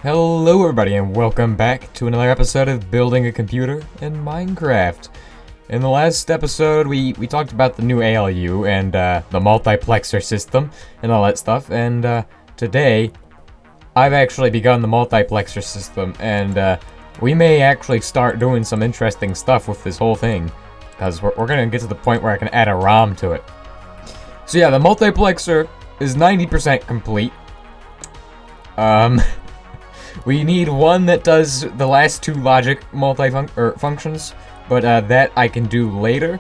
Hello everybody and welcome back to another episode of Building a Computer in Minecraft. In the last episode we talked about the new ALU and the multiplexer system and all that stuff, and today I've actually begun the multiplexer system, and we may actually start doing some interesting stuff with this whole thing, because we're gonna get to the point where I can add a ROM to it. So yeah, the multiplexer is 90% complete. We need one that does the last two logic functions, but that I can do later,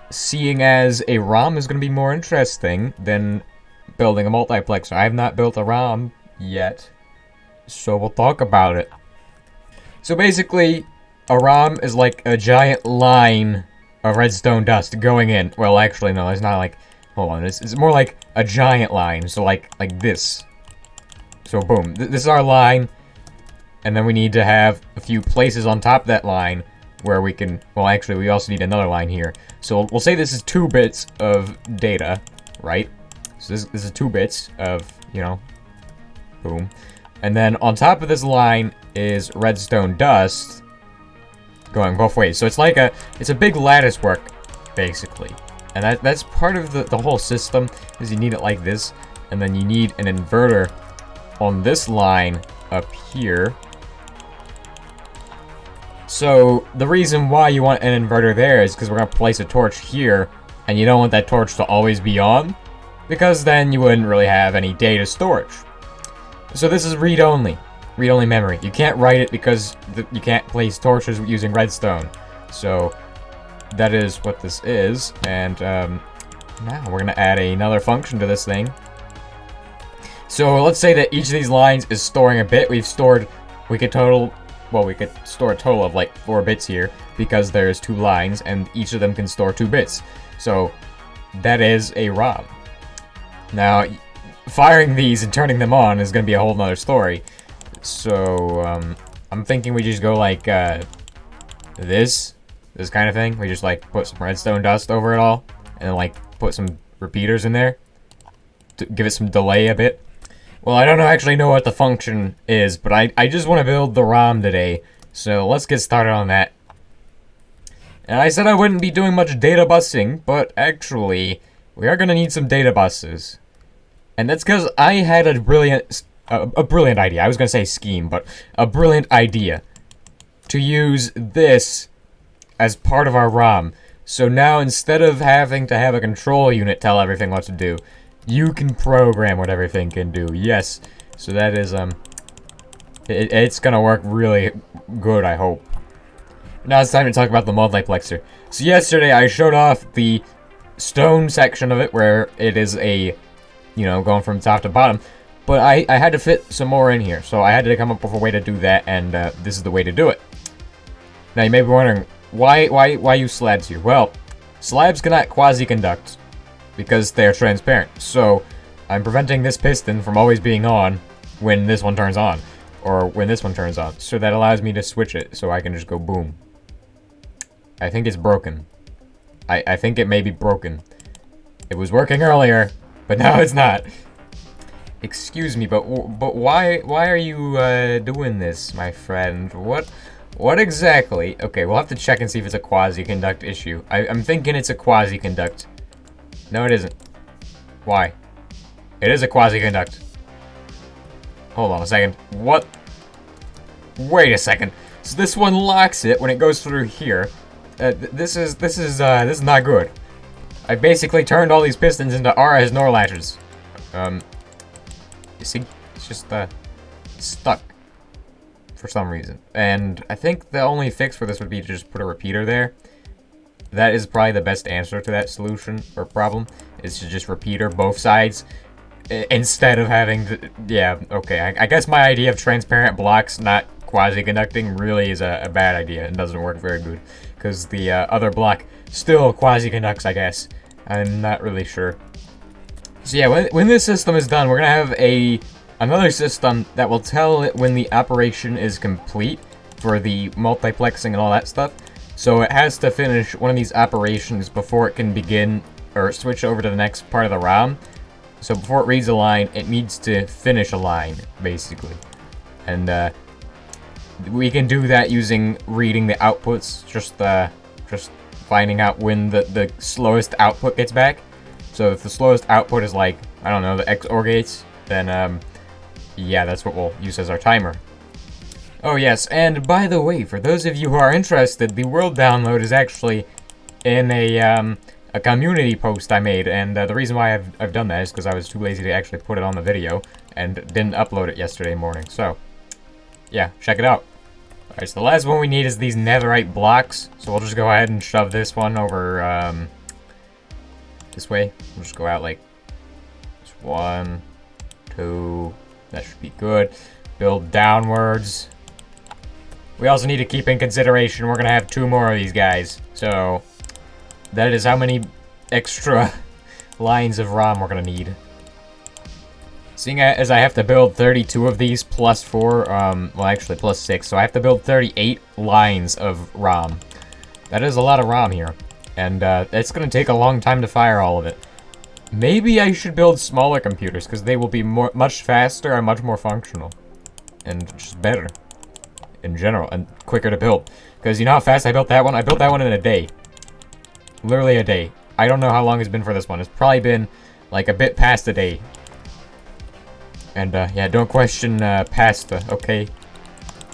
seeing as a ROM is going to be more interesting than building a multiplexer. I have not built a ROM yet, so we'll talk about it. So basically, a ROM is like a giant line of redstone dust going in. Well, actually, no, it's not like... Hold on, it's more like a giant line, so like this. So boom, this is our line. And then we need to have a few places on top of that line where we can... Well, actually, we also need another line here. So we'll say this is 2 bits of data, right? So this is 2 bits of, you know, boom. And then on top of this line is redstone dust going both ways. So it's like it's a big lattice work, basically. And that's part of the whole system, is you need it like this. And then you need an inverter on this line up here. So, the reason why you want an inverter there is because we're going to place a torch here, and you don't want that torch to always be on, because then you wouldn't really have any data storage. So this is read-only memory. You can't write it because you can't place torches using redstone. So, that is what this is, and now we're going to add another function to this thing. So, let's say that each of these lines is storing a bit. We could store a total of like 4 bits here, because there's 2 lines, and each of them can store 2 bits. So, that is a ROM. Now, firing these and turning them on is going to be a whole nother story. So, I'm thinking we just go like, this kind of thing. We just like put some redstone dust over it all, and then like put some repeaters in there to give it some delay a bit. Well, I don't actually know what the function is, but I just want to build the ROM today, so let's get started on that. And I said I wouldn't be doing much data busing, but actually, we are going to need some data buses. And that's because I had a brilliant idea. I was going to say scheme, but a brilliant idea to use this as part of our ROM. So now, instead of having to have a control unit tell everything what to do, you can program what everything can do. Yes. So that is, it's gonna work really good, I hope. Now it's time to talk about the multiplexer. So yesterday I showed off the stone section of it, where it is a, you know, going from top to bottom. But I had to fit some more in here, so I had to come up with a way to do that, and this is the way to do it. Now you may be wondering, why use slabs here? Well, slabs cannot quasi-conduct, because they're transparent. So, I'm preventing this piston from always being on when this one turns on, or when this one turns on. So that allows me to switch it, so I can just go boom. I think it's broken. I think it may be broken. It was working earlier, but now it's not. Excuse me, but why are you doing this, my friend? What exactly? Okay, we'll have to check and see if it's a quasi-conduct issue. I'm thinking it's a quasi-conduct. No, it isn't. Why? It is a quasi-conduct. Hold on a second. What? Wait a second. So this one locks it when it goes through here. This is not good. I basically turned all these pistons into RS NOR latches. You see? It's just, stuck. For some reason. And I think the only fix for this would be to just put a repeater there. That is probably the best answer to that solution or problem, is to just repeater both sides instead of having to, yeah, okay. I guess my idea of transparent blocks not quasi-conducting really is a bad idea and doesn't work very good, because the other block still quasi-conducts, I guess. I'm not really sure. So yeah, when this system is done, we're gonna have another system that will tell it when the operation is complete for the multiplexing and all that stuff. So it has to finish one of these operations before it can begin or switch over to the next part of the ROM. So before it reads a line, it needs to finish a line, basically. And we can do that using reading the outputs, just finding out when the slowest output gets back. So if the slowest output is like, I don't know, the XOR gates, then yeah, that's what we'll use as our timer. Oh yes, and by the way, for those of you who are interested, the world download is actually in a community post I made, and the reason why I've done that is because I was too lazy to actually put it on the video, and didn't upload it yesterday morning, so yeah, check it out. Alright, so the last one we need is these netherite blocks, so we'll just go ahead and shove this one over, this way. We'll just go out like, this 1, 2, that should be good. Build downwards. We also need to keep in consideration we're gonna have 2 more of these guys, so that is how many extra lines of ROM we're gonna need. Seeing as I have to build 32 of these plus 4, well actually plus 6, so I have to build 38 lines of ROM. That is a lot of ROM here, and it's gonna take a long time to fire all of it. Maybe I should build smaller computers, because they will be much faster and much more functional. And just better. In general, and quicker to build. Because you know how fast I built that one? I built that one in a day. Literally a day. I don't know how long it's been for this one. It's probably been like a bit past a day. And yeah, don't question pasta, okay?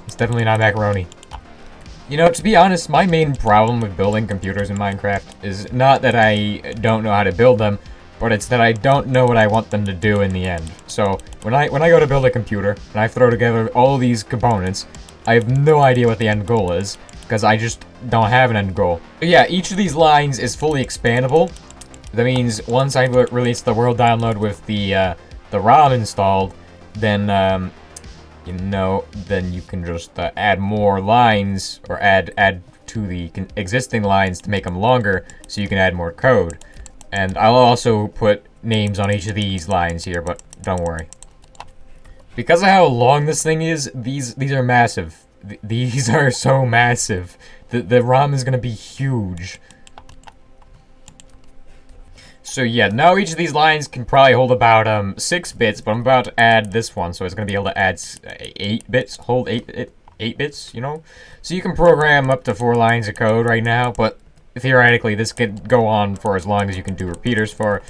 It's definitely not macaroni. You know, to be honest, my main problem with building computers in Minecraft is not that I don't know how to build them, but it's that I don't know what I want them to do in the end. So, when I go to build a computer, and I throw together all these components, I have no idea what the end goal is, because I just don't have an end goal. But yeah, each of these lines is fully expandable. That means once I release the world download with the ROM installed, then, you know, then you can just add more lines, or add to the existing lines to make them longer, so you can add more code. And I'll also put names on each of these lines here, but don't worry. Because of how long this thing is, these are massive. These are so massive. The ROM is gonna be huge. So yeah, now each of these lines can probably hold about 6 bits, but I'm about to add this one, so it's gonna be able to add 8 bits, hold 8 bits, you know? So you can program up to 4 lines of code right now, but theoretically this could go on for as long as you can do repeaters for.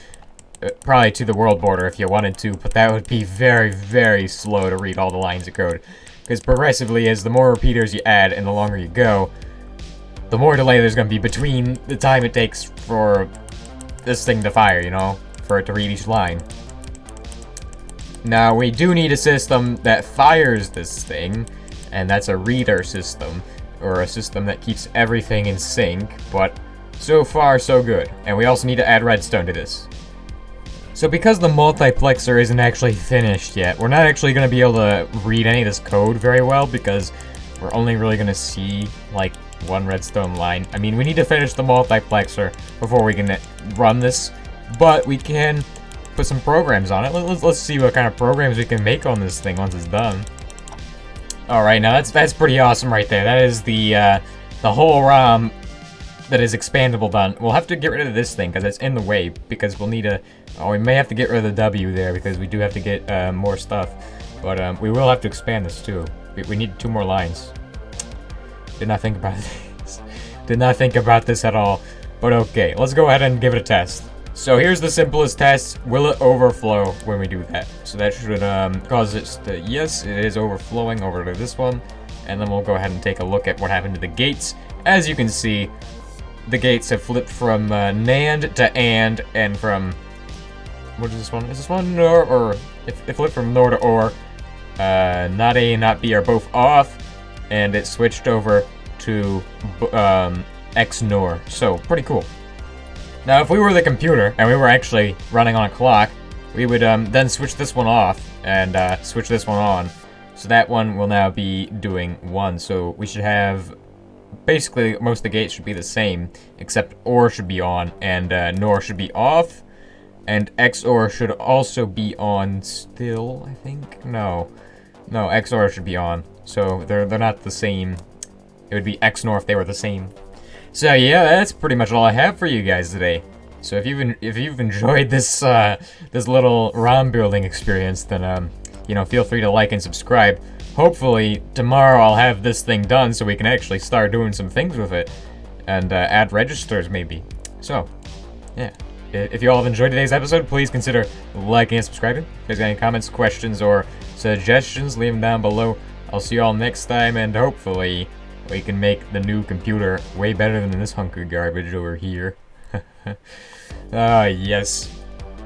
Probably to the world border if you wanted to, but that would be very, very slow to read all the lines of code. Because progressively, as the more repeaters you add and the longer you go, the more delay there's going to be between the time it takes for this thing to fire, you know? For it to read each line. Now, we do need a system that fires this thing, and that's a reader system, or a system that keeps everything in sync, but so far, so good. And we also need to add redstone to this. So because the multiplexer isn't actually finished yet, we're not actually going to be able to read any of this code very well, because we're only really going to see, like, 1 redstone line. I mean, we need to finish the multiplexer before we can run this, but we can put some programs on it. Let's see what kind of programs we can make on this thing once it's done. Alright, now that's pretty awesome right there. That is the whole ROM that is expandable done. We'll have to get rid of this thing because it's in the way, because we'll need a... Oh, we may have to get rid of the W there because we do have to get more stuff. But we will have to expand this too. We need 2 more lines. Did not think about this. Did not think about this at all. But okay, let's go ahead and give it a test. So here's the simplest test. Will it overflow when we do that? So that should cause it to... Yes, it is overflowing over to this one. And then we'll go ahead and take a look at what happened to the gates. As you can see, the gates have flipped from NAND to and from... What is this one? Is this one NOR, or... It flipped from NOR to OR. Not A and not B are both off. And it switched over to XNOR. So, pretty cool. Now, if we were the computer, and we were actually running on a clock, we would then switch this one off, and switch this one on. So that one will now be doing 1. So we should have... Basically, most of the gates should be the same, except OR should be on, and NOR should be off. And XOR should also be on still, I think? No, XOR should be on. So they're not the same. It would be XNOR if they were the same. So yeah, that's pretty much all I have for you guys today. So if you've enjoyed this this little ROM building experience, then you know, feel free to like and subscribe. hopefully tomorrow I'll have this thing done so we can actually start doing some things with it. And add registers, maybe. So, yeah. If you all have enjoyed today's episode, please consider liking and subscribing. If you guys got any comments, questions, or suggestions, leave them down below. I'll see you all next time, and hopefully we can make the new computer way better than this hunk of garbage over here. Ah, yes.